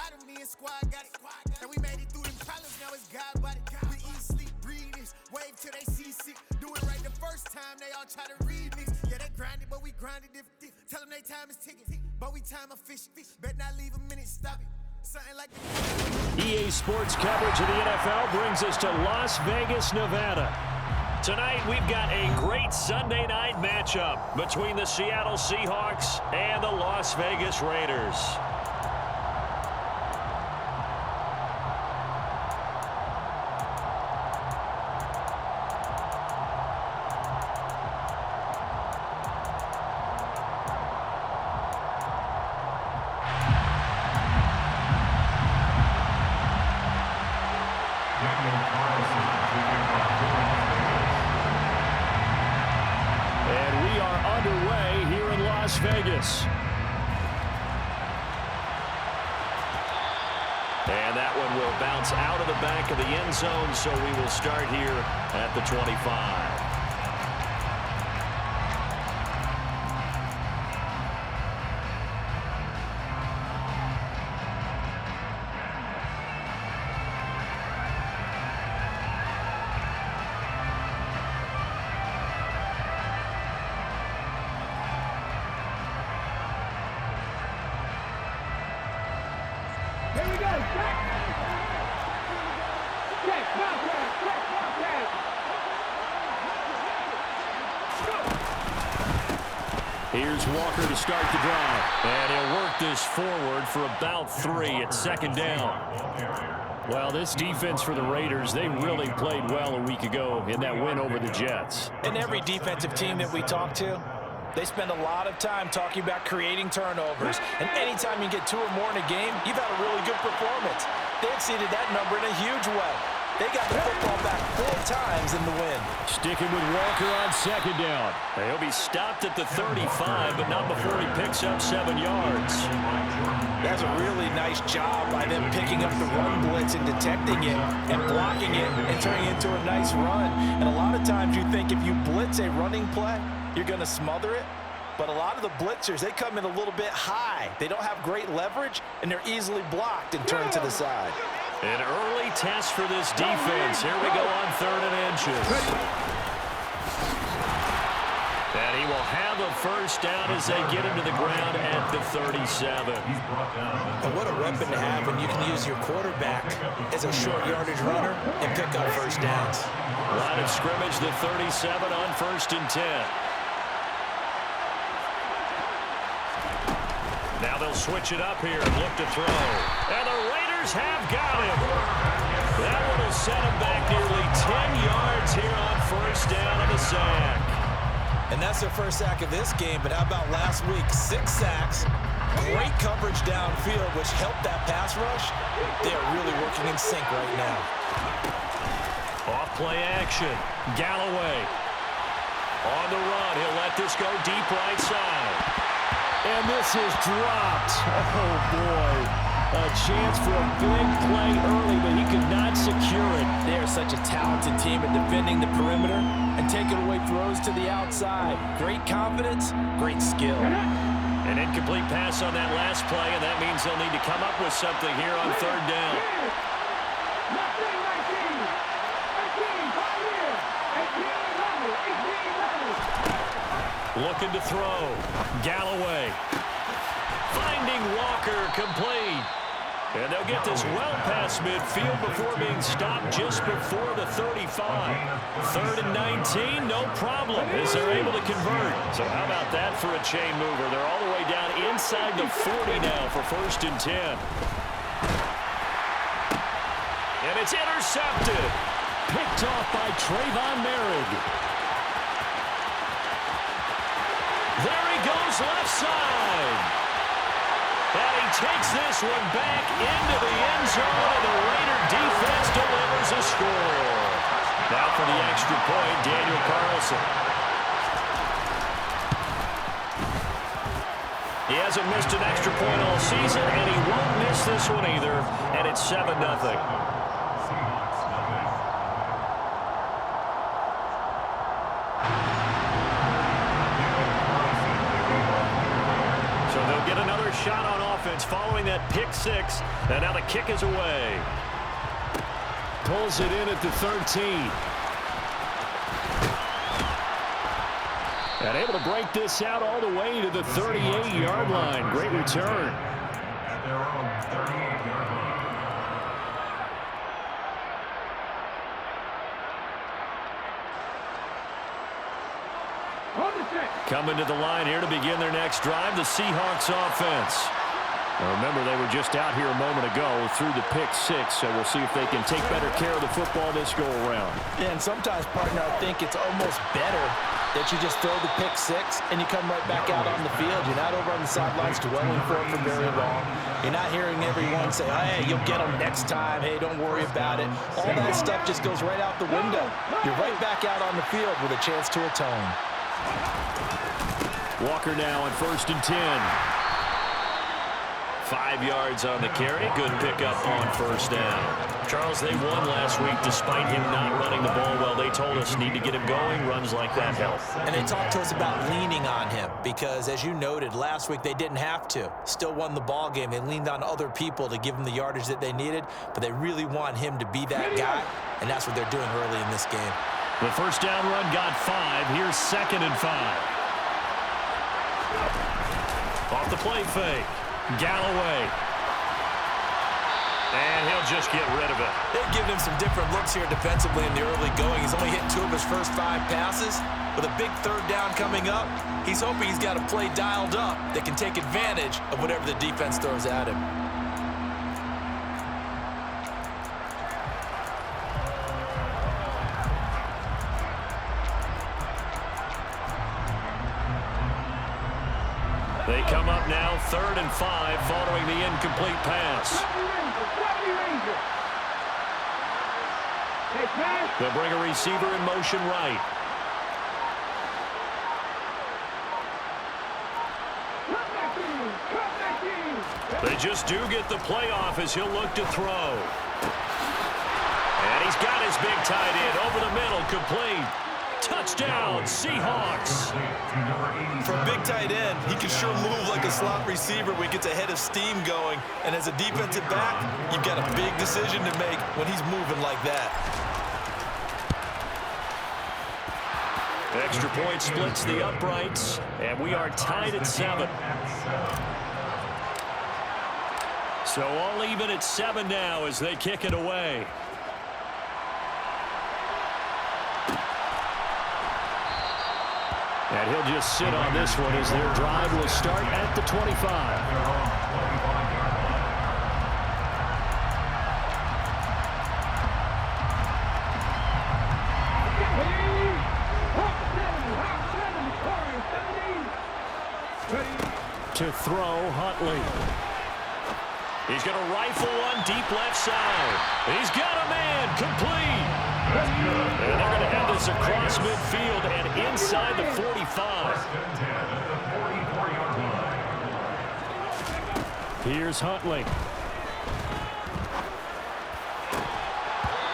bottom, me and squad got it. And we made it through them problems, now it's God body. We eat, sleep, breathe this, wave till they see sick. Do it right the first time, they all try to remix. Yeah, they grinded, but we grinded different. Tell them they time is ticking, but we time efficient. Bet not leave a minute, stop it. Something like that. EA Sports coverage of the NFL brings us to Las Vegas, Nevada. Tonight, we've got a great Sunday night matchup between the Seattle Seahawks and the Las Vegas Raiders. Vegas. And that one will bounce out of the back of the end zone, so we will start here at the 25. Here's Walker to start the drive. And he'll work this forward for about 3 at second down. Well, this defense for the Raiders, they really played well a week ago in that win over the Jets. And every defensive team that we talk to, they spend a lot of time talking about creating turnovers. And anytime you get 2 or more in a game, you've had a really good performance. They exceeded that number in a huge way. They got the football back 4 times in the win. Sticking with Walker on second down. He'll be stopped at the 35, but not before he picks up 7 yards. That's a really nice job by them picking up the run blitz and detecting it and blocking it and turning it into a nice run. And a lot of times you think if you blitz a running play, you're going to smother it. But a lot of the blitzers, they come in a little bit high. They don't have great leverage, and they're easily blocked and turned to the side. An early test for this defense. Here we go on 3rd and inches. And he will have a first down as they get into the ground at the 37. And what a weapon to have when you can use your quarterback as a short yardage runner and pick up first downs. Line of scrimmage, the 37 on 1st and 10. Now they'll switch it up here and look to throw. And the Raiders have got him. That one will set him back nearly 10 yards here on 1st down and a sack. And that's their first sack of this game, but how about last week? 6 sacks, great coverage downfield, which helped that pass rush. They are really working in sync right now. Off play action. Galloway. On the run. He'll let this go deep right side. And this is dropped. Oh, boy. A chance for a big play early, but he could not secure it. They are such a talented team at defending the perimeter and taking away throws to the outside. Great confidence, great skill. An incomplete pass on that last play, and that means they'll need to come up with something here on 3rd down. Looking to throw. Galloway. Finding Walker, complete. And they'll get this well past midfield before being stopped just before the 35. 3rd and 19, no problem, as they're able to convert. So how about that for a chain mover? They're all the way down inside the 40 now for 1st and 10. And it's intercepted. Picked off by Trayvon Merrick. There he goes left side. And he takes this one back into the end zone, and the Raider defense delivers a score. Now for the extra point, Daniel Carlson. He hasn't missed an extra point all season, and he won't miss this one either, and it's 7-0. shot on offense following that pick six. And now the kick is away. Pulls it in at the 13. And able to break this out all the way to the 38-yard line. Great return. At their own 38-yard line. Coming to the line here to begin their next drive, the Seahawks offense. Now remember, they were just out here a moment ago through the pick six, so we'll see if they can take better care of the football this go-around. Yeah, and sometimes, partner, I think it's almost better that you just throw the pick six and you come right back out on the field. You're not over on the sidelines dwelling for it for very long. You're not hearing everyone say, hey, you'll get them next time. Hey, don't worry about it. All that stuff just goes right out the window. You're right back out on the field with a chance to atone. Walker now on 1st and 10. 5 yards on the carry. Good pickup on 1st down. Charles, they won last week despite him not running the ball well. They told us need to get him going. Runs like that help. And they talked to us about leaning on him because, as you noted, last week they didn't have to. Still won the ball game. They leaned on other people to give them the yardage that they needed, but they really want him to be that guy, and that's what they're doing early in this game. The 1st down run got 5. Here's 2nd and 5. Off the play fake. Galloway. And he'll just get rid of it. They've given him some different looks here defensively in the early going. He's only hit 2 of his first 5 passes. With a big 3rd down coming up, he's hoping he's got a play dialed up that can take advantage of whatever the defense throws at him. They come up now 3rd and 5 following the incomplete pass. They'll bring a receiver in motion right. They just do get the playoff as he'll look to throw. And he's got his big tight end over the middle, complete. Touchdown, Seahawks. For a big tight end, he can sure move like a slot receiver when he gets a head of steam going. And as a defensive back, you've got a big decision to make when he's moving like that. Extra point splits the uprights, and we are tied at 7. So all even at 7 now as they kick it away. And he'll just sit on this one as their drive will start at the 25. To throw, Huntley. He's going to rifle one deep left side. He's got a man, complete. And they're going to have this across midfield and inside the 45. Here's Huntley.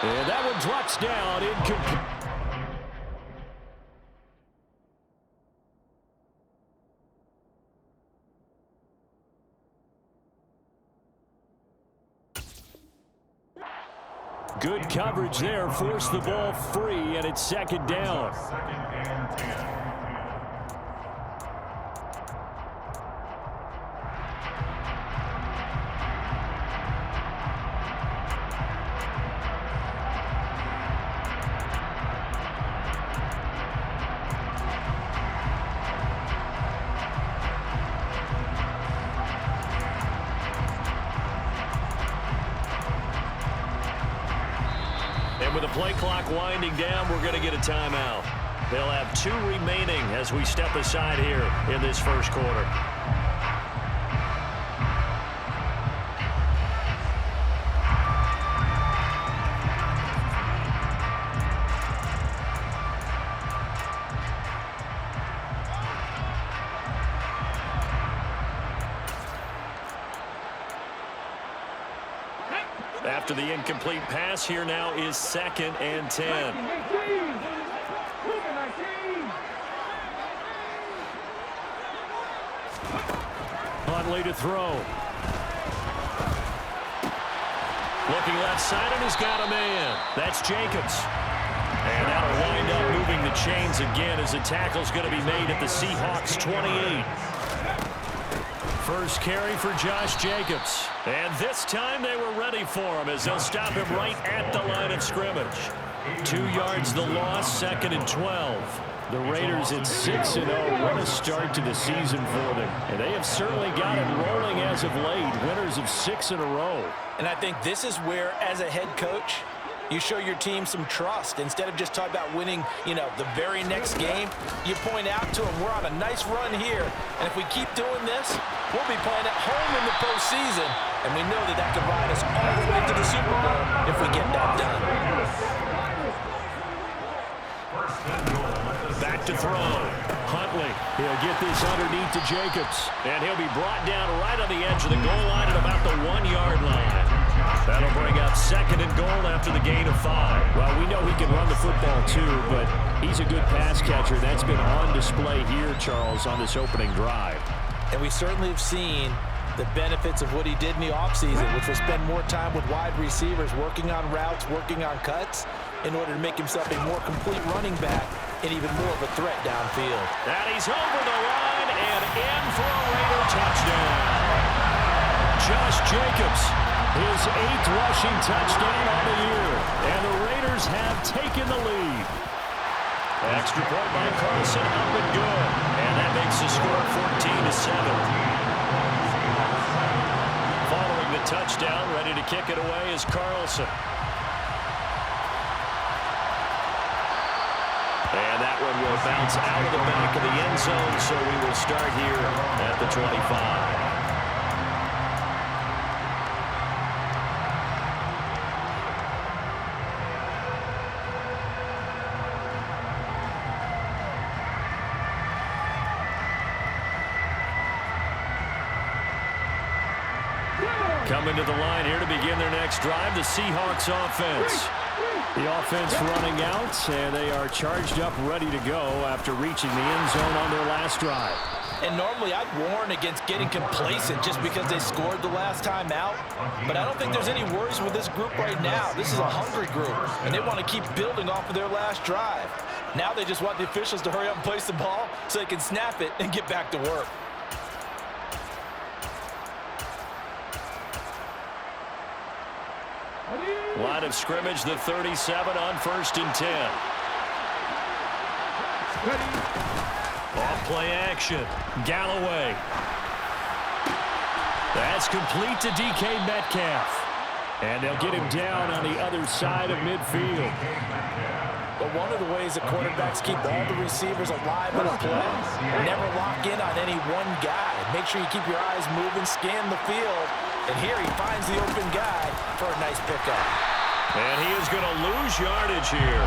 And that one drops down incomplete. Good coverage there, forced the ball free, and it's 2nd down. 2nd and 10. With the play clock winding down, we're going to get a timeout. They'll have 2 remaining as we step aside here in this first quarter. After the incomplete pass, here now is 2nd and 10. Huntley to throw. Looking left side, and he's got a man. That's Jacobs. And that'll wind up moving the chains again as the tackle's going to be made at the Seahawks 28. First carry for Josh Jacobs. And this time they were ready for him as they'll stop him right at the line of scrimmage. 2 yards the loss, 2nd and 12. The Raiders at 6-0. What a start to the season for them. And they have certainly got it rolling as of late. Winners of 6 in a row. And I think this is where, as a head coach, you show your team some trust. Instead of just talking about winning, the very next game, you point out to them, we're on a nice run here. And if we keep doing this, we'll be playing at home in the postseason. And we know that could ride us all the way to the Super Bowl if we get that done. Back to throw. Huntley. He'll get this underneath to Jacobs. And he'll be brought down right on the edge of the goal line at about the 1-yard line. That'll bring up 2nd and goal after the gain of 5. Well, we know he can run the football too, but he's a good pass catcher. That's been on display here, Charles, on this opening drive. And we certainly have seen the benefits of what he did in the offseason, which was spend more time with wide receivers, working on routes, working on cuts, in order to make himself a more complete running back and even more of a threat downfield. And he's over the line and in for a Raider touchdown. Josh Jacobs, his 8th rushing touchdown on the year. And the Raiders have taken the lead. Extra point by Carlson, up and good. And that makes the score 14-7. Following the touchdown, ready to kick it away is Carlson. And that one will bounce out of the back of the end zone, so we will start here at the 25. Coming to the line here to begin their next drive, the Seahawks offense. The offense running out, and they are charged up, ready to go after reaching the end zone on their last drive. And normally I'd warn against getting complacent just because they scored the last time out. But I don't think there's any worries with this group right now. This is a hungry group, and they want to keep building off of their last drive. Now they just want the officials to hurry up and place the ball so they can snap it and get back to work. Line of scrimmage, the 37 on 1st and 10. Off play action. Galloway. That's complete to DK Metcalf. And they'll get him down on the other side of midfield. But one of the ways that quarterbacks keep all the receivers alive in a play, never lock in on any one guy. Make sure you keep your eyes moving, scan the field. And here he finds the open guy for a nice pickup. And he is going to lose yardage here.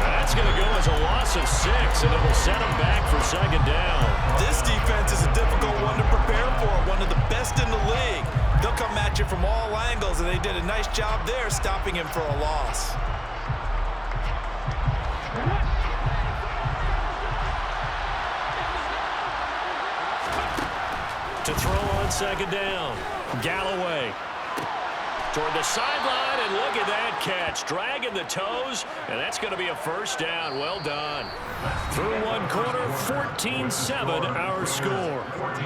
That's going to go as a loss of 6, and it will set him back for 2nd down. This defense is a difficult one to prepare for, one of the best in the league. They'll come at you from all angles, and they did a nice job there stopping him for a loss. To throw on 2nd down. Galloway toward the sideline, and look at that catch. Dragging the toes, and that's going to be a 1st down. Well done. Through one quarter, 14-7 our score. 14,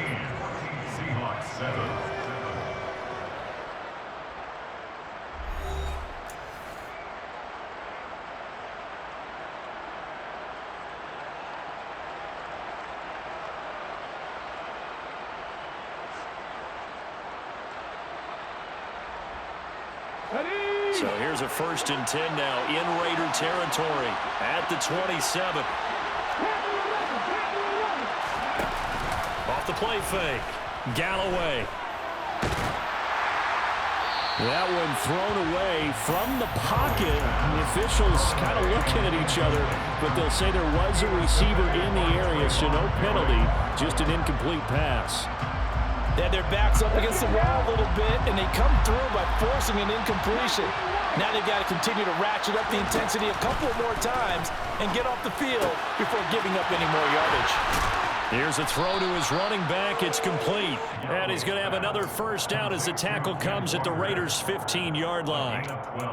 Seahawks 7. So here's a 1st and 10 now in Raider territory at the 27. Off the play fake. Galloway. That one thrown away from the pocket. The officials kind of looking at each other, but they'll say there was a receiver in the area, so no penalty, just an incomplete pass. They had their backs up against the wall a little bit, and they come through by forcing an incompletion. Now they've got to continue to ratchet up the intensity a couple more times and get off the field before giving up any more yardage. Here's a throw to his running back. It's complete. And he's going to have another first down as the tackle comes at the Raiders' 15-yard line.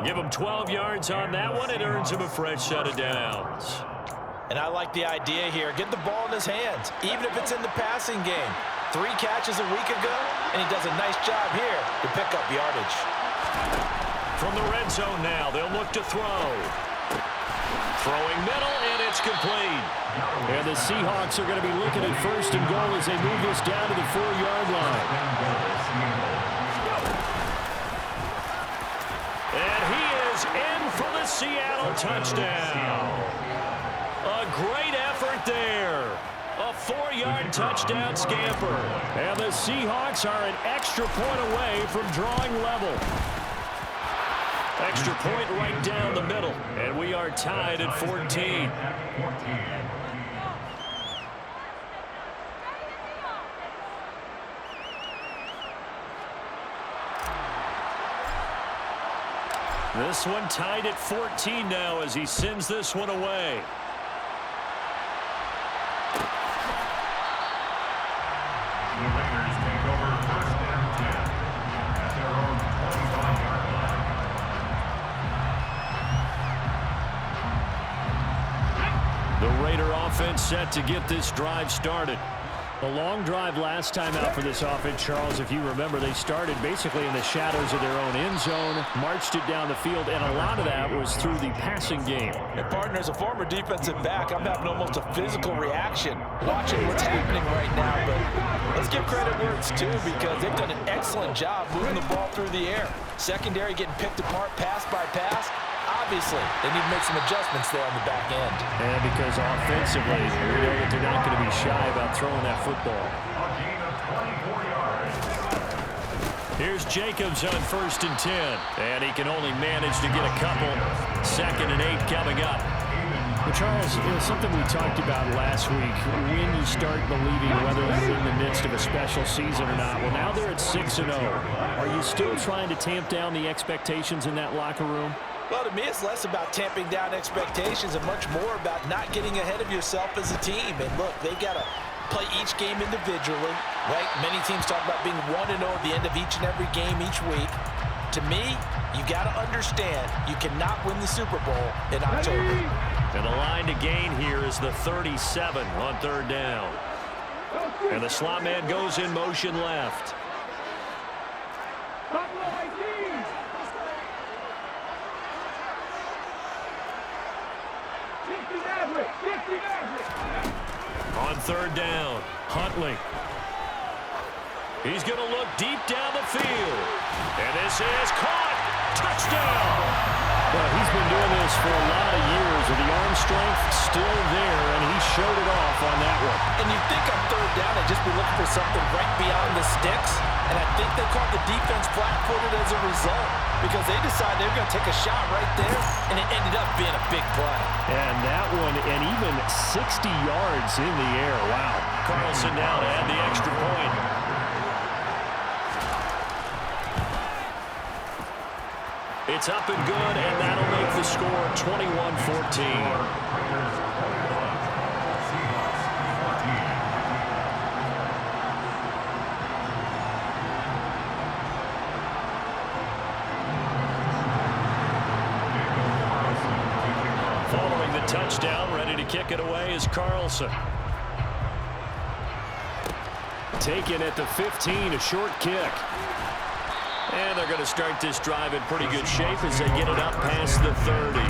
Give him 12 yards on that one. It earns him a fresh set of downs. And I like the idea here. Get the ball in his hands, even if it's in the passing game. 3 catches a week ago, and he does a nice job here to pick up yardage. From the red zone now, they'll look to throw. Throwing middle, and it's complete. And the Seahawks are going to be looking at first and goal as they move this down to the 4-yard line. And he is in for the Seattle touchdown. A great effort there. A 4-yard touchdown scamper. And the Seahawks are an extra point away from drawing level. Extra point right down the middle. And we are tied at 14. This one tied at 14 now as he sends this one away. The Raiders take over first and 10 at their own 25-yard line. The Raider offense set to get this drive started. A long drive last time out for this offense, Charles. If you remember, they started basically in the shadows of their own end zone, marched it down the field, and a lot of that was through the passing game. And partner, as a former defensive back, I'm having almost a physical reaction watching what's happening right now. But let's give credit where it's due because they've done an excellent job moving the ball through the air. Secondary getting picked apart pass by pass. Obviously, they need to make some adjustments there on the back end. And because offensively, we know that they're not going to be shy about throwing that football. A gain of 24 yards. Here's Jacobs on first and 10. And he can only manage to get a couple. 2nd and 8 coming up. Well, Charles, it was something we talked about last week. When you start believing whether you're in the midst of a special season or not. Well, now they're at 6-0. Are you still trying to tamp down the expectations in that locker room? Well, to me, it's less about tamping down expectations and much more about not getting ahead of yourself as a team. And look, they've got to play each game individually, right? Many teams talk about being 1-0 at the end of each and every game each week. To me, you got to understand you cannot win the Super Bowl in October. And the line to gain here is the 37 on 3rd down. And the slot man goes in motion left. On 3rd down, Huntley. He's going to look deep down the field. And this is caught. Touchdown. Well, he's been doing this for a lot of years, with the arm strength still there, and he showed it off on that one. And you think on 3rd down they'd just be looking for something right beyond the sticks, and I think they caught the defense flat-footed as a result because they decided they were going to take a shot right there, and it ended up being a big play. And that one, and even 60 yards in the air. Wow. Carlson now to add the extra point. It's up and good, and that'll make the score 21-14. Following the touchdown, ready to kick it away is Carlson. Taken at the 15, a short kick. And they're going to start this drive in pretty good shape as they get it up past the 30.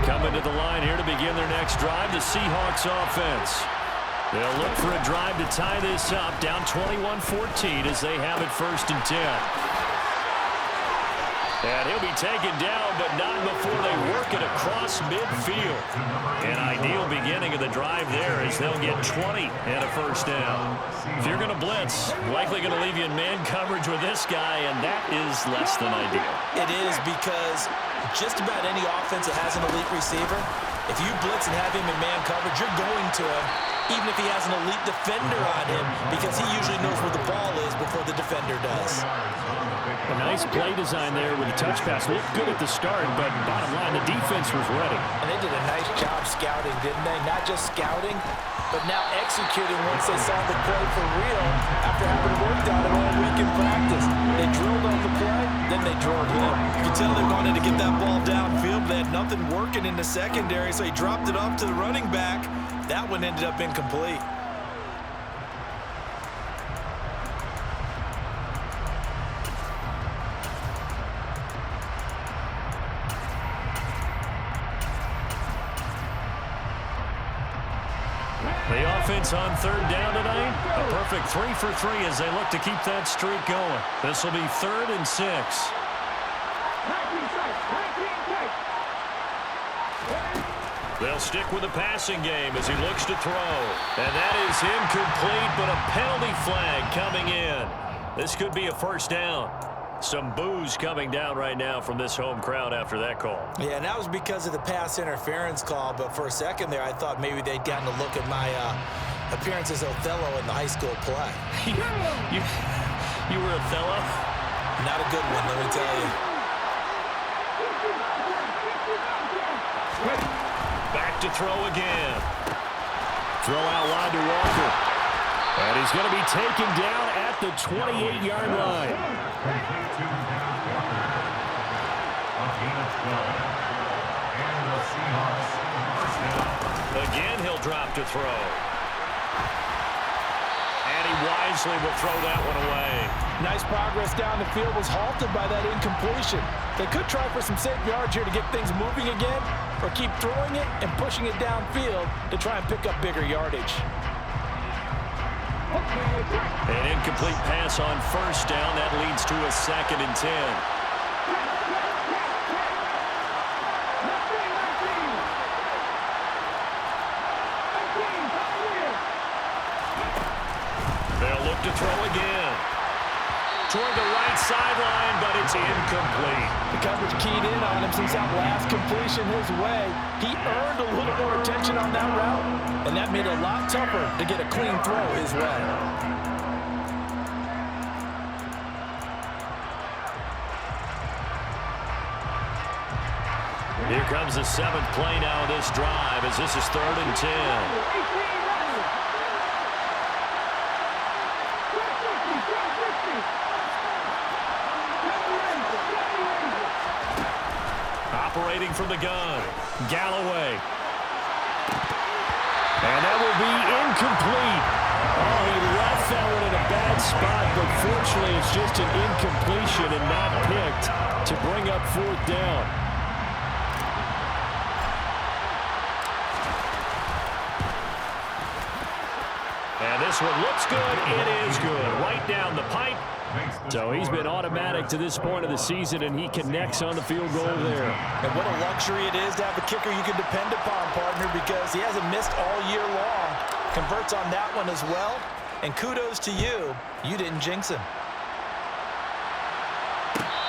Coming to the line here to begin their next drive, the Seahawks offense. They'll look for a drive to tie this up, down 21-14 as they have it 1st and 10. And he'll be taken down, but not before they work it across midfield. An ideal beginning of the drive there as they'll get 20 and a first down. If you're going to blitz, likely going to leave you in man coverage with this guy, and that is less than ideal. It is because just about any offense that has an elite receiver, if you blitz and have him in man coverage, you're going to him even if he has an elite defender on him, because he usually knows where the ball is before the defender does. A nice play design there with the touch pass. Looked good at the start, but bottom line, the defense was ready. And they did a nice job scouting, didn't they? Not just scouting, but now executing once they saw the play for real after having worked on it all week in practice. They drilled on the play, then they drilled him. You can tell they wanted to get that ball downfield. They had nothing working in the secondary, so he dropped it off to the running back. That one ended up incomplete. The offense on third down tonight, a perfect 3 for 3 as they look to keep that streak going. This will be 3rd and 6. They'll stick with the passing game as he looks to throw. And that is incomplete, but a penalty flag coming in. This could be a first down. Some boos coming down right now from this home crowd after that call. Yeah, and that was because of the pass interference call, but for a second there, I thought maybe they'd gotten a look at my appearance as Othello in the high school play. You were Othello? Not a good one, let me tell you. Back to throw again. Throw out wide to Walker. And he's going to be taken down at the 28-yard line. Again, he'll drop to throw. And he wisely will throw that one away. Nice progress down the field was halted by that incompletion. They could try for some safe yards here to get things moving again, or keep throwing it and pushing it downfield to try and pick up bigger yardage. An incomplete pass on first down. That leads to a 2nd and 10. They'll look to throw again. Toward the right sideline, but it's incomplete. The coverage keyed in on him since that last completion his way. He earned a little more attention on that route, and that made it a lot tougher to get a clean throw his way. Here comes the 7th play now of this drive as this is 3rd and 10. Operating from the gun, Galloway. And that will be incomplete. Oh, he left that one in a bad spot, but fortunately it's just an incompletion and not picked to bring up 4th down. And this one looks good. It is good. Right down the pipe. So he's been automatic to this point of the season, and he connects on the field goal there. And what a luxury it is to have a kicker you can depend upon, partner, because he hasn't missed all year long. Converts on that one as well. And kudos to you. You didn't jinx him.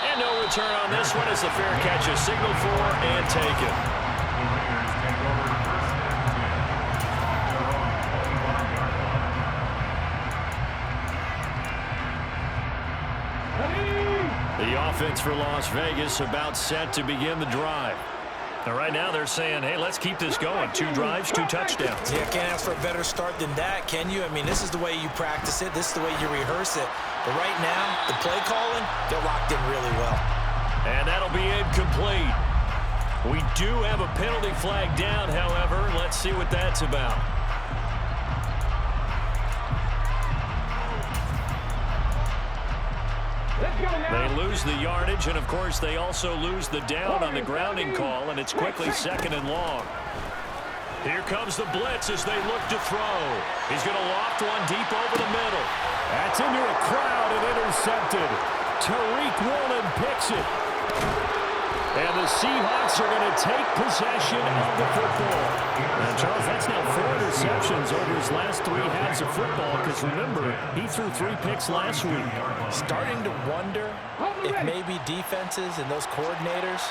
And no return on this one as the fair catch is signaled for and taken. The offense for Las Vegas about set to begin the drive. Now, right now they're saying, hey, let's keep this going. 2 drives, 2 touchdowns. Yeah, can't ask for a better start than that, can you? I mean, this is the way you practice it. This is the way you rehearse it. But right now, the play calling, they're locked in really well. And that'll be incomplete. We do have a penalty flag down, however. Let's see what that's about. They lose the yardage, and of course they also lose the down on the grounding call, and it's quickly 2nd and long. Here comes the blitz as they look to throw. He's going to loft one deep over the middle. That's into a crowd and intercepted. Tariq Woolen picks it. And the Seahawks are going to take possession of the football. And Charles, that's now 4 interceptions over his last 3 halves of football, because remember, he threw 3 picks last week. Starting to wonder if maybe defenses and those coordinators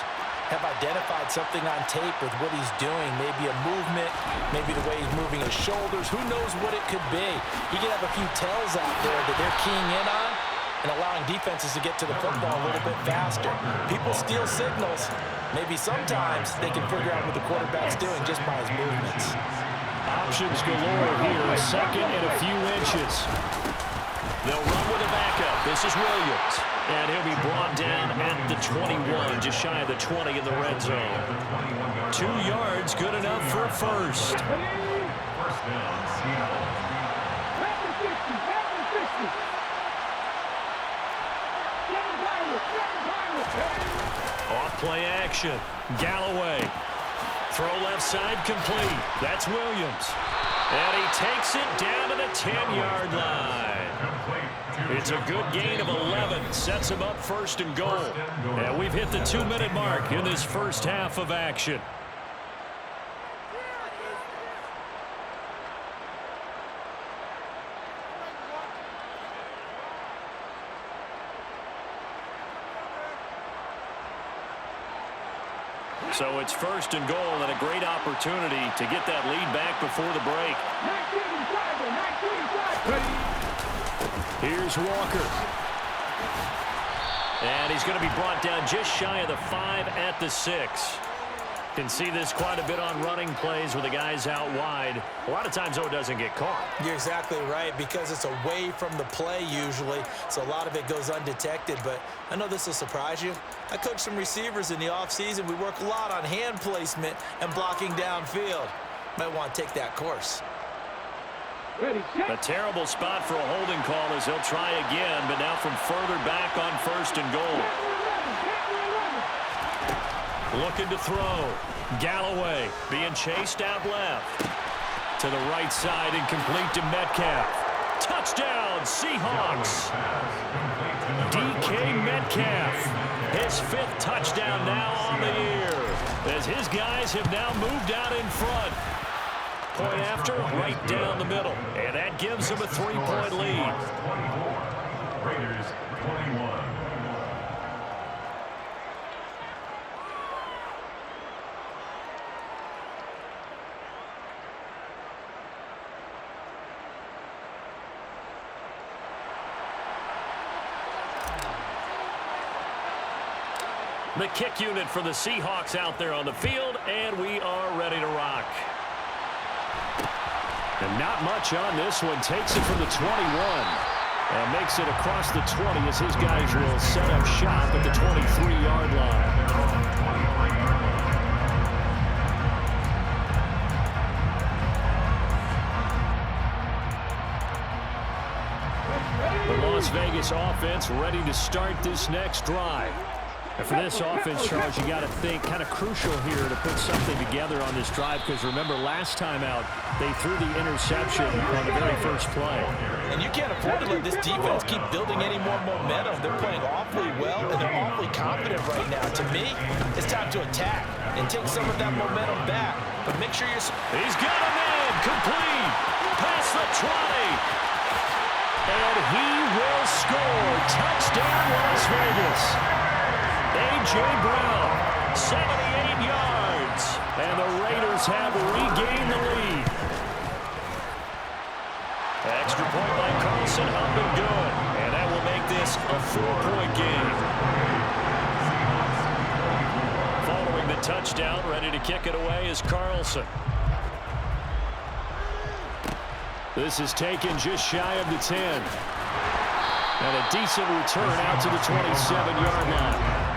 have identified something on tape with what he's doing. Maybe a movement, maybe the way he's moving his shoulders. Who knows what it could be? You can have a few tells out there that they're keying in on and allowing defenses to get to the football a little bit faster. People steal signals. Maybe sometimes they can figure out what the quarterback's doing just by his movements. Options galore here. Second and a few inches. They'll run with a backup. This is Williams. And he'll be brought down at the 21, just shy of the 20 in the red zone. 2 yards, good enough for a first. First down, Seahawks. Off play action. Galloway. Throw left side complete. That's Williams. And he takes it down to the 10-yard line. It's a good gain of 11. Sets him up first and goal. And we've hit the 2-minute mark in this first half of action. So it's first and goal and a great opportunity to get that lead back before the break. Here's Walker. And he's going to be brought down just shy of the 5 at the 6. Can see this quite a bit on running plays with the guys out wide. A lot of times, though, it doesn't get caught. You're exactly right, because it's away from the play usually, so a lot of it goes undetected. But I know this will surprise you. I coach some receivers in the offseason. We work a lot on hand placement and blocking downfield. Might want to take that course. A terrible spot for a holding call as he'll try again, but now from further back on first and goal. Looking to throw. Galloway being chased out left. To the right side and complete to Metcalf. Touchdown, Seahawks. DK Metcalf. His 5th touchdown now on the year, as his guys have now moved out in front. Point after, right down the middle. And that gives them a 3-point lead. Raiders 21. The kick unit for the Seahawks out there on the field, and we are ready to rock. And not much on this one. Takes it from the 21 and makes it across the 20 as his guys will set up shop at the 23-yard line. The Las Vegas offense ready to start this next drive. And for this offense, Charles, you got to think kind of crucial here to put something together on this drive, because remember last time out they threw the interception on the very first play. And you can't afford to let this defense keep building any more momentum. They're playing awfully well, and they're awfully confident right now. To me, it's time to attack and take some of that momentum back. But make sure you're... He's got a man complete. Past the 20. And he will score. Touchdown, Las Vegas. A.J. Brown, 78 yards. And the Raiders have regained the lead. Extra point by Carlson, up and good. And that will make this a 4-point game. Following the touchdown, ready to kick it away is Carlson. This is taken just shy of the 10. And a decent return out to the 27-yard line.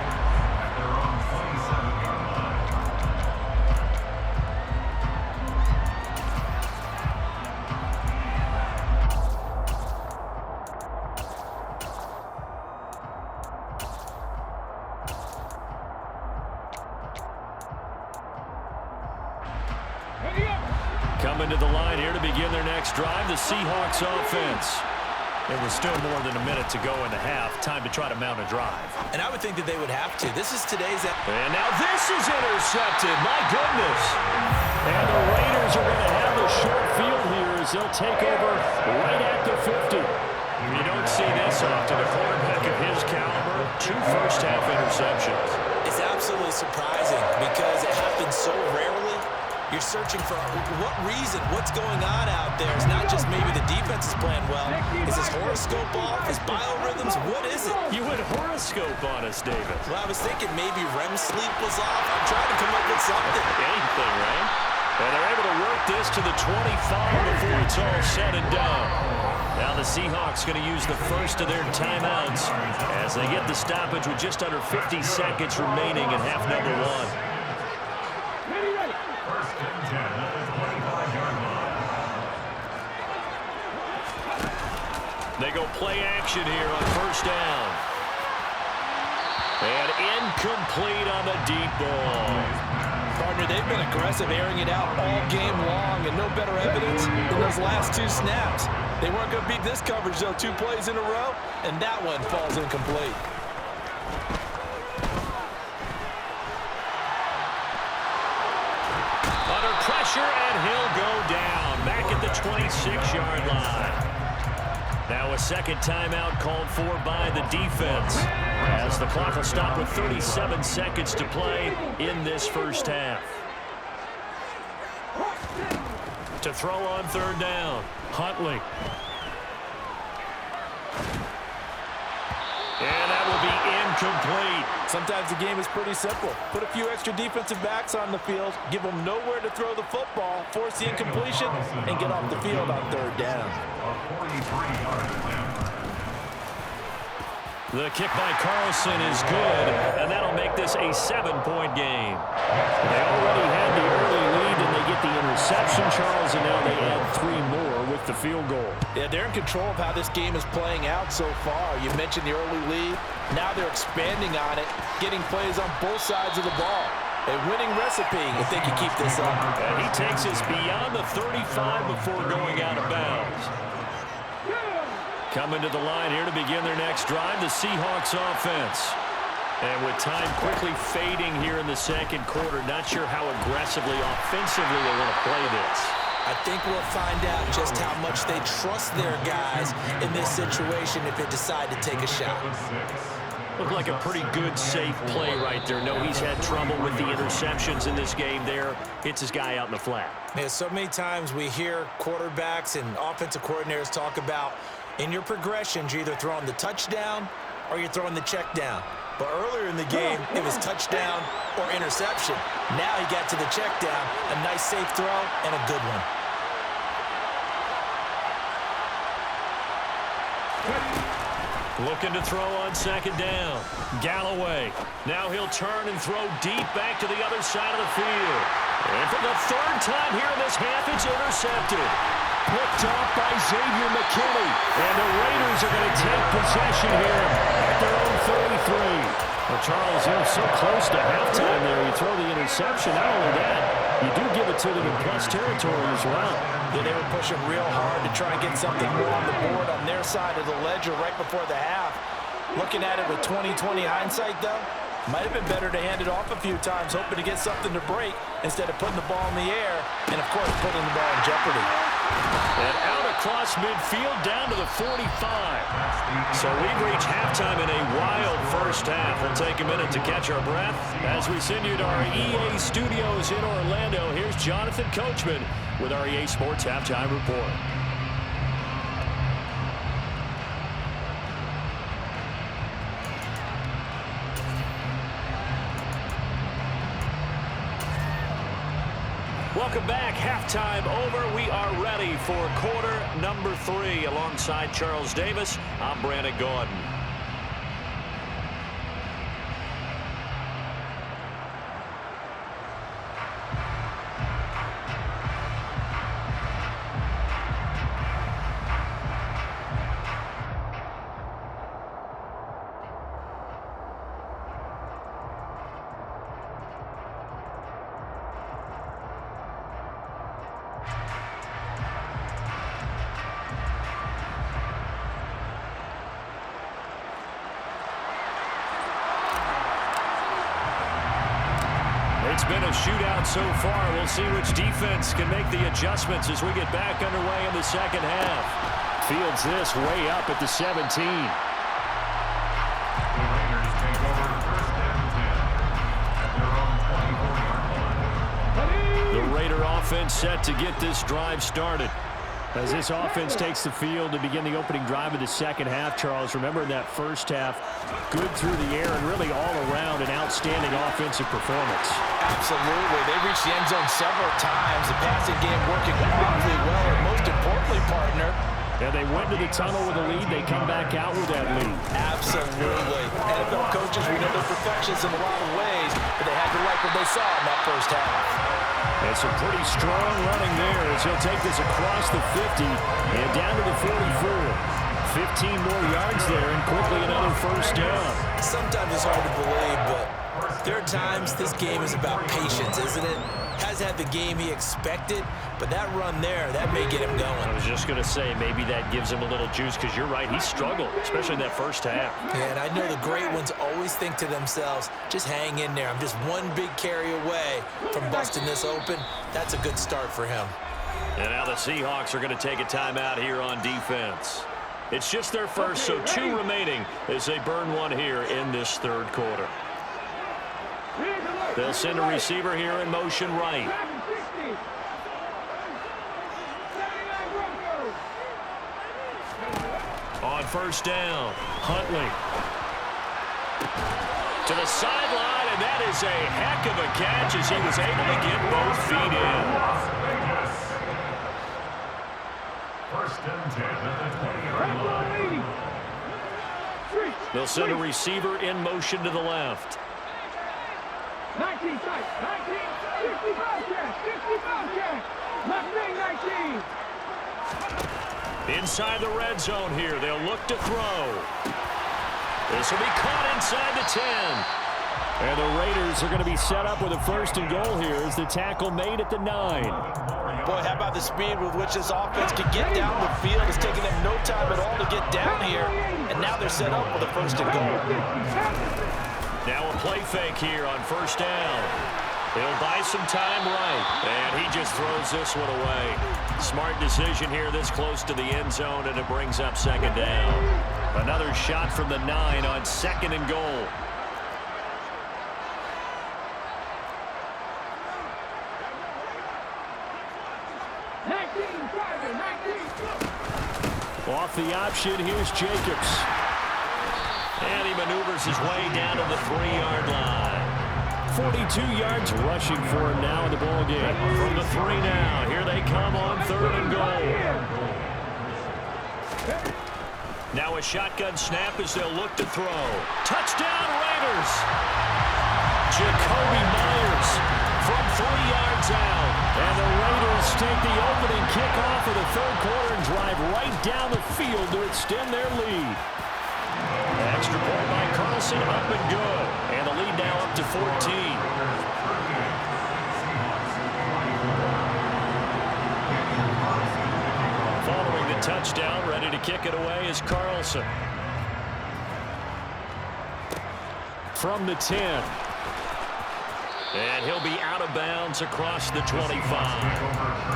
Coming to the line here to begin their next drive, the Seahawks offense. There was still more than a minute to go in the half. Time to try to mount a drive. And I would think that they would have to. This is today's... And now this is intercepted. My goodness. And the Raiders are going to have a short field here as they'll take over right at the 50. You don't see this often. A quarterback of his caliber, 2 first-half interceptions. It's absolutely surprising because it happens so rarely. You're searching for what reason, what's going on out there. It's not just maybe the defense is playing well. Is his horoscope off? His biorhythms? What is it? You went horoscope on us, David. Well, I was thinking maybe REM sleep was off. I'm trying to come up with something. Anything, right? And they're able to work this to the 25 before it's all said and done. Now the Seahawks going to use the first of their timeouts as they get the stoppage with just under 50 seconds remaining in half number one. First and 10 at the 25-yard line. They go play action here on first down. And incomplete on the deep ball. Partner, they've been aggressive, airing it out all game long, and no better evidence than those last two snaps. They weren't going to beat this coverage, though, 2 plays in a row, and that one falls incomplete. Under pressure, and he'll go down back at the 26-yard line. Now a second timeout called for by the defense as the clock will stop with 37 seconds to play in this first half. To throw on third down, Huntley. And that will be incomplete. Sometimes the game is pretty simple. Put a few extra defensive backs on the field, give them nowhere to throw the football, force the incompletion, and get off the field on third down. A 43-yard attempt. The kick by Carlson is good, and that'll make this a 7-point game. They already had the early lead, and they get the interception, Charles, and now they add 3 more with the field goal. Yeah, they're in control of how this game is playing out so far. You mentioned the early lead. Now they're expanding on it, getting plays on both sides of the ball. A winning recipe if they can keep this up. And he takes us beyond the 35 before going out of bounds. Coming to the line here to begin their next drive, the Seahawks offense. And with time quickly fading here in the second quarter, not sure how aggressively, offensively they want to play this. I think we'll find out just how much they trust their guys in this situation if they decide to take a shot. Looked like a pretty good, safe play right there. No, he's had trouble with the interceptions in this game there. Hits his guy out in the flat. Yeah, so many times we hear quarterbacks and offensive coordinators talk about in your progressions, you're either throwing the touchdown or you're throwing the check down. But earlier in the game, it was touchdown or interception. Now he got to the check down, a nice safe throw, and a good one. Looking to throw on second down. Galloway. Now he'll turn and throw deep back to the other side of the field. And for the third time here in this half, it's intercepted. Picked off by Xavier McKinney. And the Raiders are going to take possession here at their own 33. Well, Charles, you're so close to halftime there. You throw the interception. Not only that, you do give it to them in plus territory as well. Yeah, they were pushing real hard to try and get something more on the board on their side of the ledger right before the half. Looking at it with 20/20 hindsight, though, might have been better to hand it off a few times, hoping to get something to break instead of putting the ball in the air and, of course, putting the ball in jeopardy. And out across midfield down to the 45. So we've reached halftime in a wild first half. We'll take a minute to catch our breath as we send you to our EA studios in Orlando. Here's Jonathan Coachman with our EA Sports Halftime Report. Welcome back. Halftime over. We are ready for quarter number 3. Alongside Charles Davis, I'm Brandon Gordon. It's been a shootout so far. We'll see which defense can make the adjustments as we get back underway in the second half. Fields this way up at the 17. The Raiders take over first and 10. offense set to get this drive started. As this offense takes the field to begin the opening drive of the second half, Charles, remember in that first half, good through the air and really all around an outstanding offensive performance. Absolutely. They reached the end zone several times. The passing game working awfully well, and most importantly, partner, and they went to the tunnel with a lead. They come back out with that lead. Absolutely. NFL coaches, we know they're perfectionists in a lot of ways, but they had to like what they saw in that first half. And some pretty strong running there as he'll take this across the 50 and down to the 44. 15 more yards there and quickly another first down. Sometimes it's hard to believe, but there are times this game is about patience, isn't it? Hasn't had the game he expected, but that run there, that may get him going. I was just going to say, maybe that gives him a little juice because you're right, he struggled, especially in that first half. Yeah, and I know the great ones always think to themselves, just hang in there. I'm just one big carry away from busting this open. That's a good start for him. And now the Seahawks are going to take a timeout here on defense. It's just their first, so 2 remaining as they burn one here in this third quarter. They'll send a receiver here in motion right. On first down, Huntley. To the sideline, and that is a heck of a catch as he was able to get both feet in. First and 10 at the 20-yard line. They'll send a receiver in motion to the left. 19 tight, 19, 65 catch, left wing 19. Inside the red zone here, they'll look to throw. This will be caught inside the 10. And the Raiders are going to be set up with a first and goal here as the tackle made at the 9. Boy, how about the speed with which this offense can get down the field? It's taking them no time at all to get down here, and now they're set up with a first and goal. Now a play fake here on first down. He'll buy some time right, and he just throws this one away. Smart decision here this close to the end zone, and it brings up second down. Another shot from the 9 on second and goal. Off the option, here's Jacobs. And he maneuvers his way down to the 3-yard line. 42 yards rushing for him now in the ball game. From the 3 now, here they come on third and goal. Now a shotgun snap as they'll look to throw. Touchdown Raiders! Jacoby Myers from 3 yards out. And the Raiders take the opening kickoff of the third quarter and drive right down the field to extend their lead. Extra point by Carlson, up and good. And the lead now up to 14. Following the touchdown, ready to kick it away is Carlson. From the 10. And he'll be out of bounds across the 25.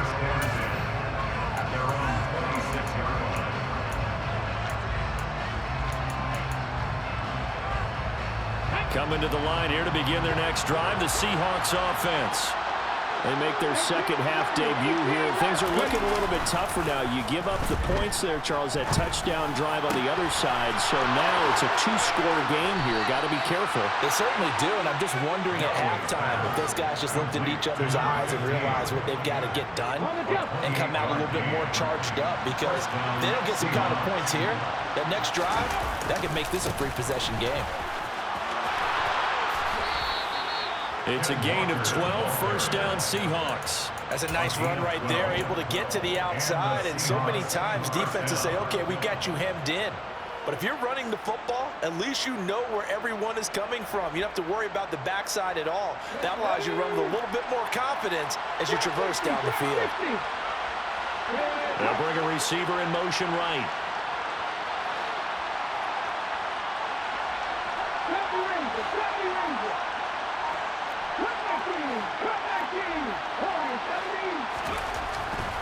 Coming to the line here to begin their next drive, the Seahawks offense. They make their second half debut here. Things are looking a little bit tougher now. You give up the points there, Charles, that touchdown drive on the other side. So now it's a 2-score game here. Got to be careful. They certainly do, and I'm just wondering at halftime if those guys just looked into each other's eyes and realized what they've got to get done and come out a little bit more charged up, because if they don't get some kind of points here, that next drive, that could make this a 3-possession game. It's a gain of 12, first down Seahawks. That's a nice run right there, able to get to the outside, and so many times defenses say, okay, we got you hemmed in. But if you're running the football, at least you know where everyone is coming from. You don't have to worry about the backside at all. That allows you to run with a little bit more confidence as you traverse down the field. They'll bring a receiver in motion right.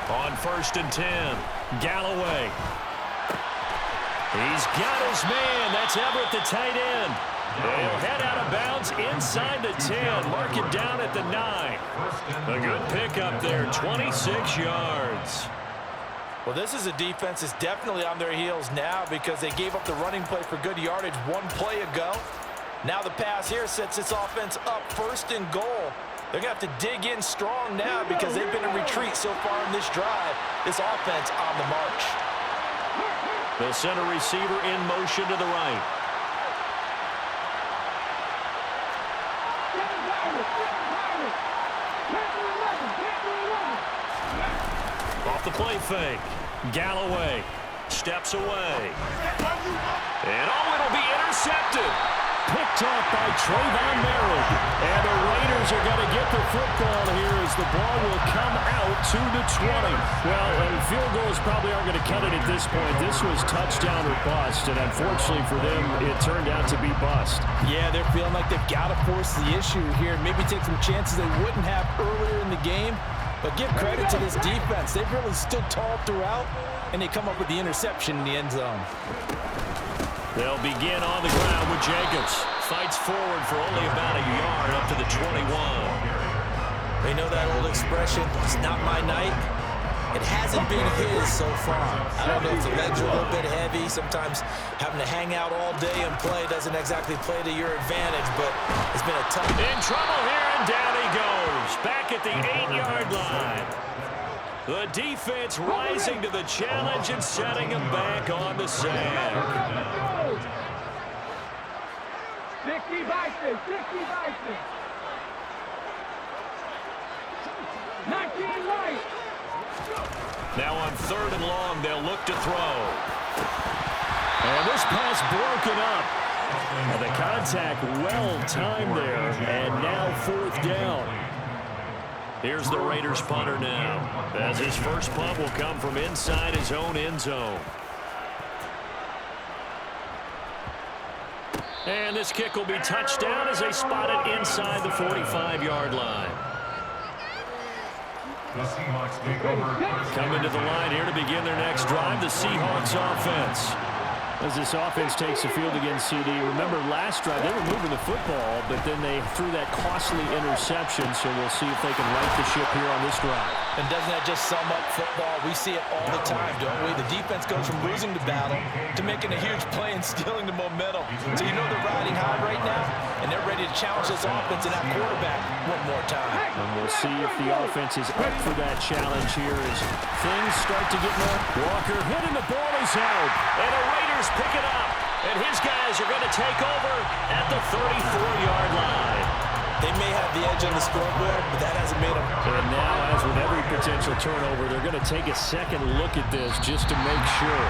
On first and 10, Galloway. He's got his man. That's Everett, the tight end. They'll head out of bounds inside the 10. Mark it down at the 9. A good pickup there, 26 yards. Well, this is a defense that's definitely on their heels now because they gave up the running play for good yardage one play ago. Now the pass here sets this offense up 1st and goal. They're going to have to dig in strong now because they've been in retreat so far in this drive. This offense on the march. The center receiver in motion to the right. Off the play fake. Galloway steps away. And it'll be intercepted. Picked off by Trayvon Merritt. And the Raiders are going to get the football here as the ball will come out to the 20. Well, and field goals probably aren't going to cut it at this point. This was touchdown or bust, and unfortunately for them, it turned out to be bust. Yeah, they're feeling like they've got to force the issue here. Maybe take some chances they wouldn't have earlier in the game. But give credit to this defense. They've really stood tall throughout, and they come up with the interception in the end zone. They'll begin on the ground with Jacobs. Fights forward for only about a yard up to the 21. They know that old expression, it's not my night. It hasn't been his so far. I don't know if the legs are a little bit heavy. Sometimes having to hang out all day and play doesn't exactly play to your advantage, but it's been a tough... In trouble here, and down he goes. Back at the 8-yard line. The defense rising to the challenge and setting him back on the sack. 60 Vikings, 60 Vikings. 19 right. Now on 3rd and long, they'll look to throw. And this pass broken up. And the contact well timed there. And now 4th down. Here's the Raiders punter now, as his first punt will come from inside his own end zone. And this kick will be touched down as they spot it inside the 45-yard line. The Seahawks take over. Coming to the line here to begin their next drive, the Seahawks offense. As this offense takes the field against CD, remember last drive they were moving the football, but then they threw that costly interception, so we'll see if they can right the ship here on this drive. And doesn't that just sum up football? We see it all the time, don't we? The defense goes from losing the battle to making a huge play and stealing the momentum. So you know they're riding high right now, and they're ready to challenge this offense and that quarterback one more time. And we'll see if the offense is up for that challenge here as things start to get more. Walker hitting the ball is out. And the Raiders pick it up. And his guys are going to take over at the 34-yard line. They may have the edge on the scoreboard, but that hasn't made them. And now, as with every potential turnover, they're going to take a second look at this just to make sure.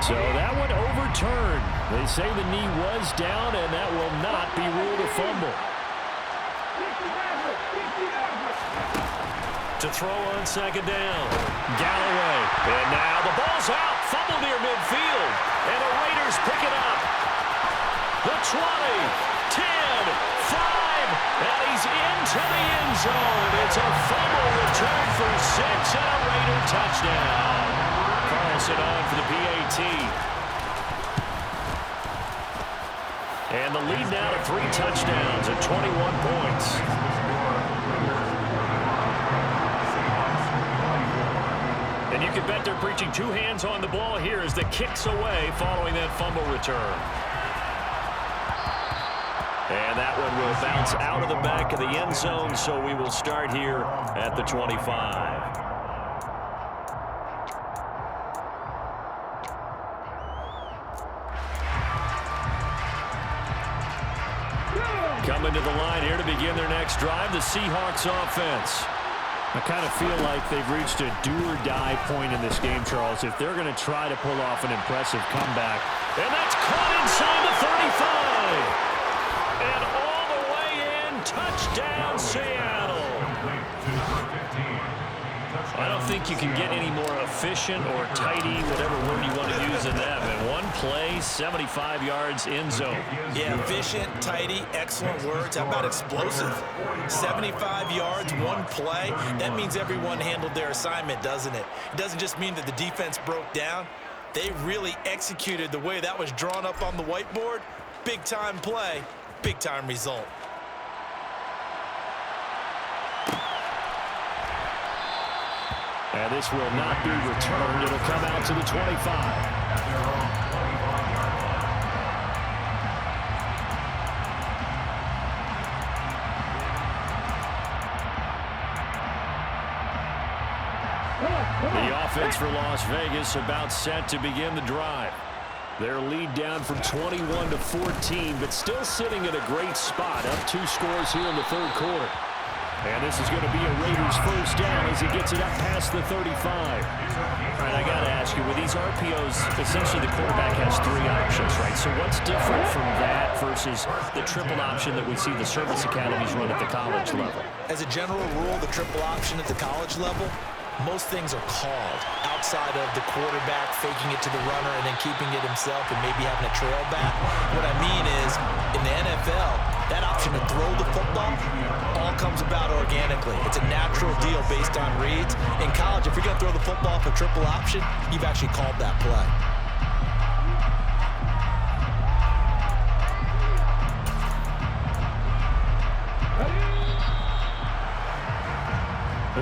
So that one overturned. They say the knee was down, and that will not be ruled a fumble. To throw on 2nd down. Galloway. And now the ball's out. Fumble near midfield. And the Raiders pick it up. The 20, 10, 5. And he's into the end zone. It's a fumble return for 6 and a Raider touchdown. Carlson on for the PAT. And the lead now to 3 touchdowns and 21 points. And you can bet they're preaching 2 hands on the ball here as the kick's away following that fumble return. And that one will bounce out of the back of the end zone, so we will start here at the 25. Coming to the line here to begin their next drive, the Seahawks offense. I kind of feel like they've reached a do-or-die point in this game, Charles, if they're going to try to pull off an impressive comeback. And that's caught inside the 35. And all the way in, touchdown Seattle. I don't think you can get any more efficient or tidy, whatever word you want to use in that. And one play, 75 yards in zone. Yeah, efficient, tidy, excellent words. How about explosive? 75 yards, one play. That means everyone handled their assignment, doesn't it? It doesn't just mean that the defense broke down. They really executed the way that was drawn up on the whiteboard. Big-time play, big-time result. And this will not be returned. It'll come out to the 25. The offense for Las Vegas about set to begin the drive. Their lead down from 21 to 14, but still sitting at a great spot. Up 2 scores here in the third quarter. And this is going to be a Raiders first down as he gets it up past the 35. All right, I got to ask you, with these RPOs, essentially the quarterback has 3 options, right? So what's different from that versus the triple option that we see the service academies run at the college level? As a general rule, the triple option at the college level, most things are called outside of the quarterback faking it to the runner and then keeping it himself and maybe having a trail back. What I mean is, in the NFL, that option to throw the football all comes about organically. It's a natural deal based on reads. In college, if you're going to throw the football for triple option, you've actually called that play.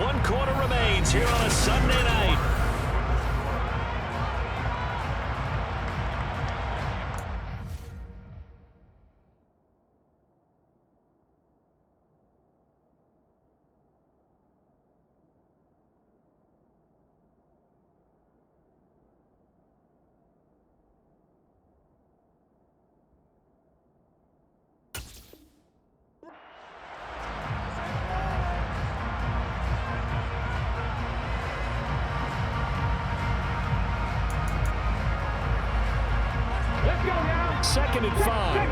One quarter remains here on a Sunday night. Second and 5.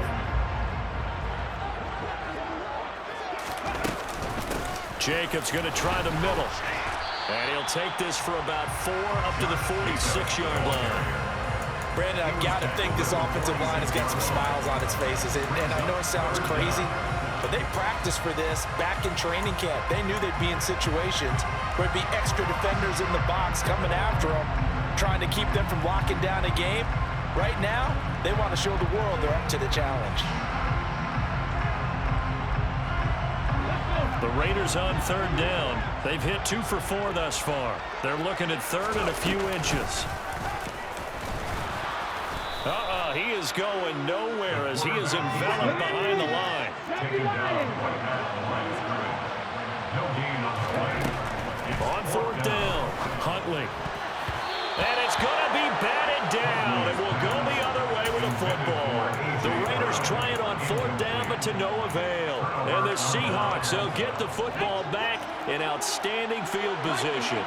Jacobs going to try the middle. And he'll take this for about 4 up to the 46-yard line. Brandon, I've got to think this offensive line has got some smiles on its faces. And I know it sounds crazy, but they practiced for this back in training camp. They knew they'd be in situations where it'd be extra defenders in the box coming after them, trying to keep them from locking down a game. Right now, they want to show the world they're up to the challenge. The Raiders on third down. They've hit 2 for 4 thus far. They're looking at third and a few inches. He is going nowhere as he is enveloped behind the line. On fourth down, Huntley. And it's going to be batted down. It will go the other way with the football. The Raiders try it on fourth down, but to no avail. And the Seahawks, they'll get the football back in outstanding field position.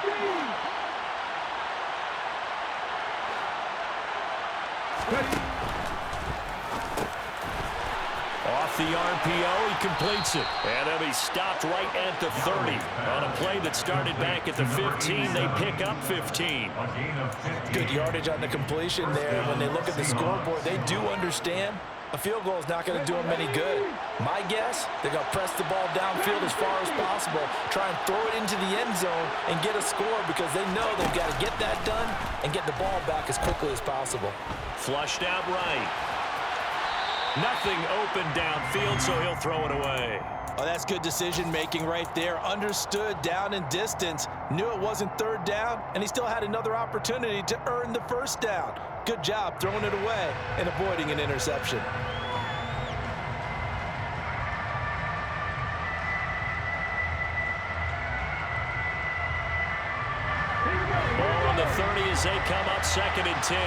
Off the RPO, he completes it. And he'll be stopped right at the 30. On a play that started back at the 15, they pick up 15. Good yardage on the completion there. When they look at the scoreboard, they do understand a field goal is not going to do them any good. My guess, they're going to press the ball downfield as far as possible, try and throw it into the end zone and get a score because they know they've got to get that done and get the ball back as quickly as possible. Flushed out right. Nothing open downfield, so he'll throw it away. Oh, that's good decision-making right there. Understood down in distance, knew it wasn't third down, and he still had another opportunity to earn the first down. Good job throwing it away and avoiding an interception. Ball on the 30 as they come up second and 10.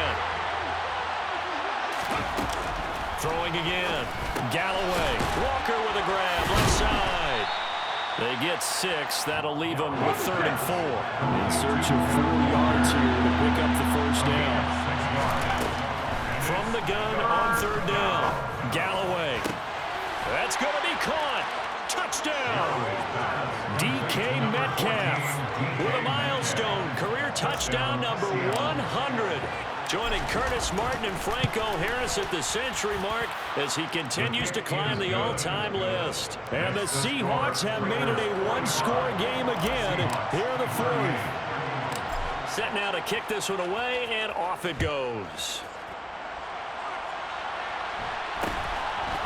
Throwing again. Galloway. Walker with a grab. Left side. They get 6. That'll leave them with third and 4. In search of 4 yards here to pick up the first down. From the gun on third down. Galloway. That's going to be caught. Touchdown. DK Metcalf with a milestone career touchdown number 100. joining Curtis Martin and Franco Harris at the century mark as he continues to climb the all-time list. And the Seahawks have made it a one-score game again here in the fourth. Set now to kick this one away, and off it goes.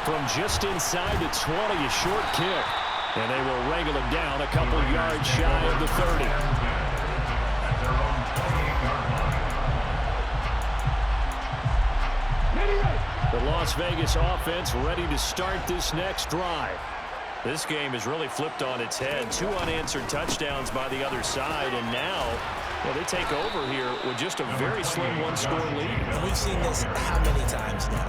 From just inside the 20, a short kick. And they will wrangle him down a couple yards shy of the 30. The Las Vegas offense ready to start this next drive. This game has really flipped on its head. 2 unanswered touchdowns by the other side, and now, well, they take over here with just a very slim one-score lead. And we've seen this how many times now?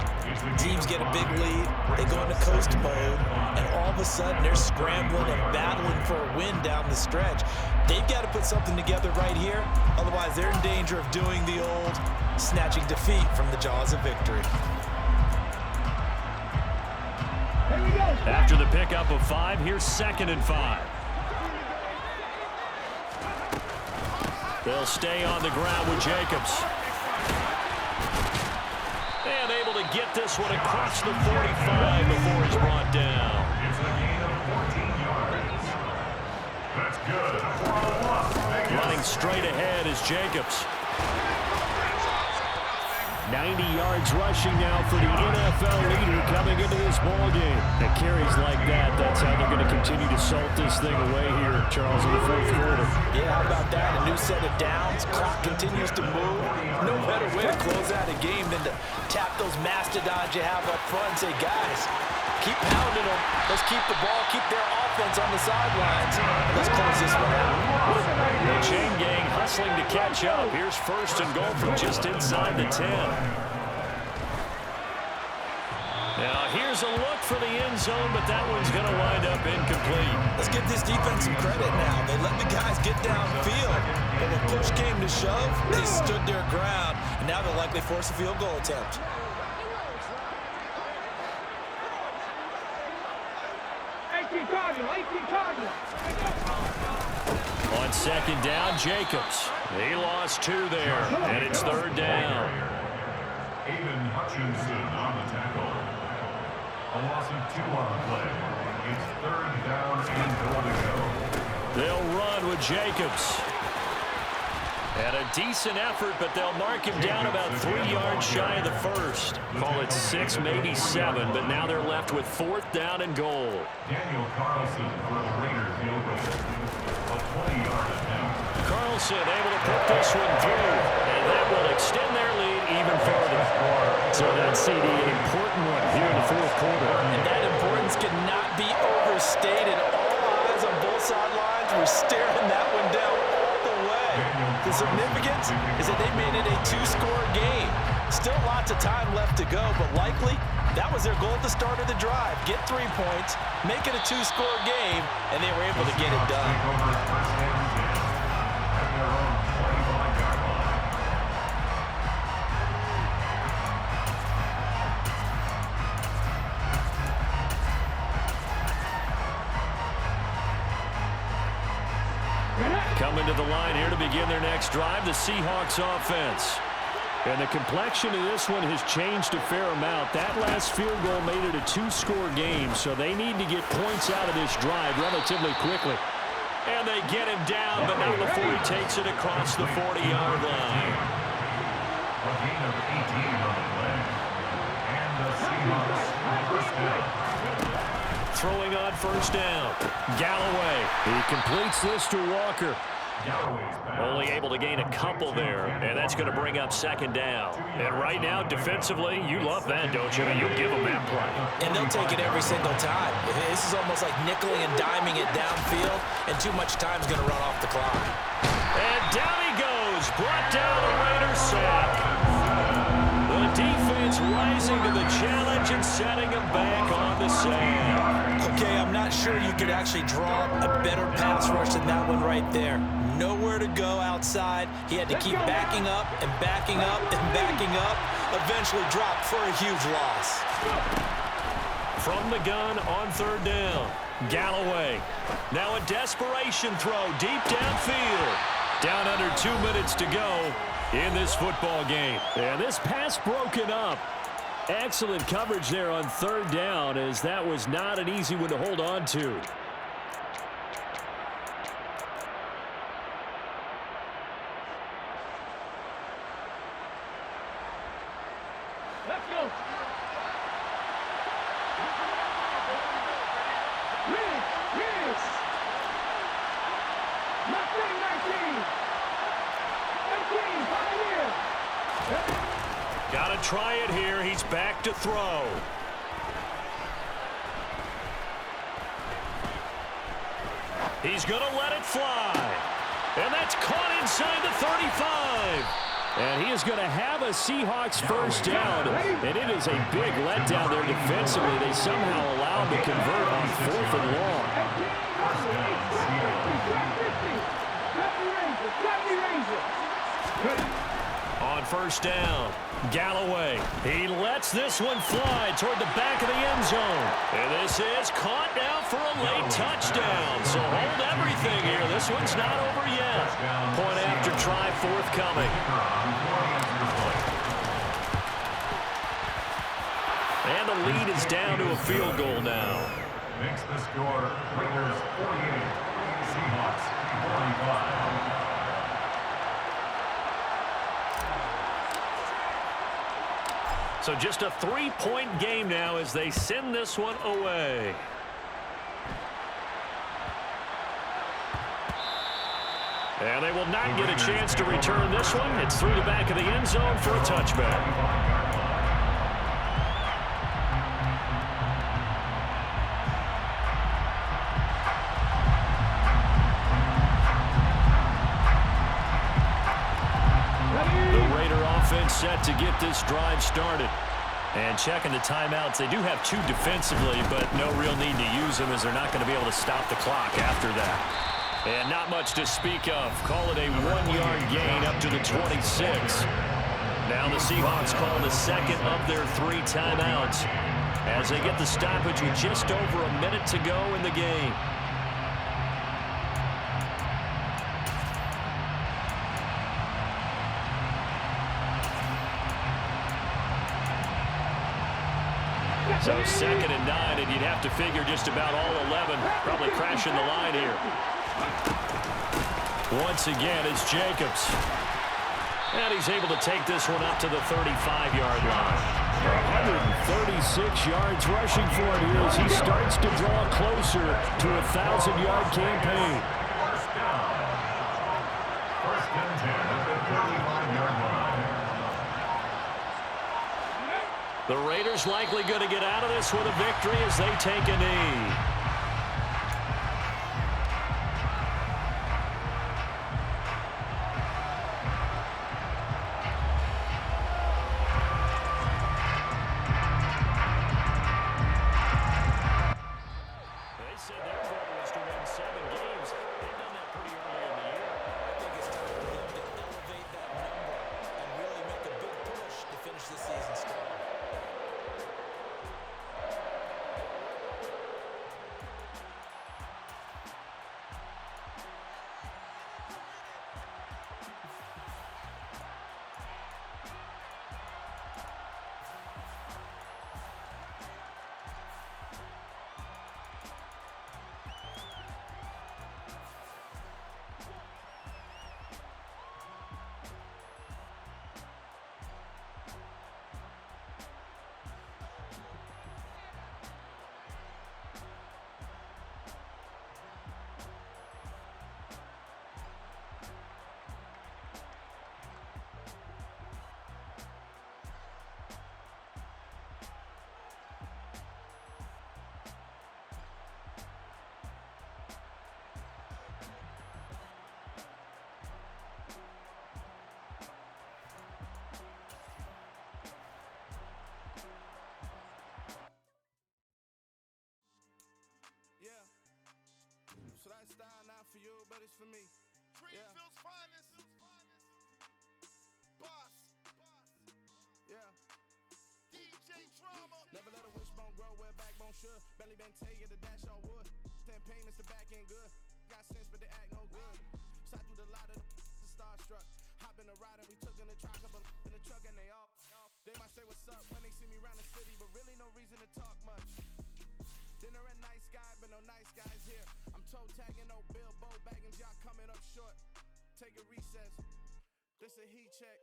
Teams get a big lead, they go into coast mode, and all of a sudden they're scrambling and battling for a win down the stretch. They've got to put something together right here, otherwise they're in danger of doing the old snatching defeat from the jaws of victory. After the pickup of 5, here's 2nd and 5. They'll stay on the ground with Jacobs. And able to get this one across the 45 before he's brought down. It's a gain of 14 yards. That's good. Running straight ahead is Jacobs. 90 yards rushing now for the NFL leader coming into this ball game. The carries like that, that's how they're going to continue to salt this thing away here, Charles, in the fourth quarter. Yeah, how about that? A new set of downs. Clock continues to move. No better way to close out a game than to tap those mastodons you have up front and say, guys, keep pounding them. Let's keep the ball, keep their offense on the sidelines. Let's close this one out. The chain gang hustling to catch up. Here's 1st and goal from just inside the 10. Now here's a look for the end zone, but that one's going to wind up incomplete. Let's give this defense some credit now. They let the guys get downfield, but when push came to shove, they stood their ground, and now they'll likely force a field goal attempt. On 2nd down, Jacobs. He lost 2 there, and it's 3rd down. Aiden Hutchinson on the tackle. A loss of 2 on the play. It's 3rd down and goal to go. They'll run with Jacobs. And a decent effort, but they'll mark him down about 3 yards shy of the first. Call it 6, maybe 7, but now they're left with 4th down and goal. Daniel Carlson for the Raiders field goal. A 20-yard attempt. Carlson able to put this one through, and that will extend their lead even further. So that CD, an important one here in the fourth quarter. And that importance cannot be overstated. All eyes on both sidelines were staring that one down all the way. The significance is that they made it a 2-score game. Still lots of time left to go, but likely that was their goal at the start of the drive. Get 3 points, make it a 2-score game, and they were able to get it done. Take over 1st and 10 at their own 25-yard line. Coming to the line here to begin their next drive, the Seahawks offense. And the complexion of this one has changed a fair amount. That last field goal made it a 2-score game, so they need to get points out of this drive relatively quickly. And they get him down, but not before he takes it across the 40-yard line. A gain of 18 on the play. And the Seahawks first down. Throwing on 1st down. Galloway. He completes this to Walker. Only able to gain a couple there, and that's going to bring up 2nd down. And right now, defensively, you love that, don't you? You give them that play. And they'll take it every single time. This is almost like nickeling and diming it downfield, and too much time's going to run off the clock. And down he goes, brought down a Raider sack. The defense rising to the challenge and setting him back on the sack. Okay, I'm not sure you could actually draw a better pass rush than that one right there. Nowhere to go outside. He had to keep backing up and backing up and backing up. Eventually dropped for a huge loss. From the gun on 3rd down, Galloway. Now a desperation throw deep downfield. Down under 2 minutes to go. in this football game. And this pass broken up. Excellent coverage there on third down, as that was not an easy one to hold on to. Let's go. Riggs. 19. Pioneer. Got to try it here. He's back to throw. He's going to let it fly. And that's caught inside the 35. And he is going to have a Seahawks first down. And it is a big letdown there defensively. They somehow allowed to convert on 4th and long. On first down, Galloway. He lets this one fly toward the back of the end zone. And this is caught now for a late touchdown. So hold everything here. This one's not over yet. Point after try forthcoming. And the lead is down to a field goal now. Makes the score Raiders 48, Seahawks 45. So just a 3-point game now as they send this one away. And they will not get a chance to return this one. It's through the back of the end zone for a touchback. Set to get this drive started. And checking the timeouts, they do have 2 defensively, but no real need to use them as they're not going to be able to stop the clock after that. And not much to speak of. Call it a 1-yard gain up to the 26. Now the Seahawks call the second of their 3 timeouts as they get the stoppage with just over a minute to go in the game. So 2nd and 9, and you'd have to figure just about all 11 probably crashing the line here. Once again, it's Jacobs. And he's able to take this one up to the 35-yard line. 136 yards rushing for him here as he starts to draw closer to a 1,000-yard campaign. First down. First and 10 at the 35-yard line. The Raiders likely going to get out of this with a victory as they take a knee. They said their goal was to win 7 games. They've done that pretty early in the year. I think it's time for them to elevate that number and really make a big push to finish the season strong. So that style not for you, but it's for me. Greenfield's finest. Boss. Yeah. DJ Drama. Never let a wishbone grow where backbone should. Belly been taken to dash on wood. 10 payments, the back end good. Got sense, but they act no good. Side through the lot of the starstruck. Hop been a ride and we took in the truck, couple in the truck and they off. They might say what's up when they see me around the city, but really no reason to talk much. Dinner and nice guy, but no nice guys here. I'm toe tagging, no Bilbo Baggins, y'all coming up short. Take a recess. This a heat check.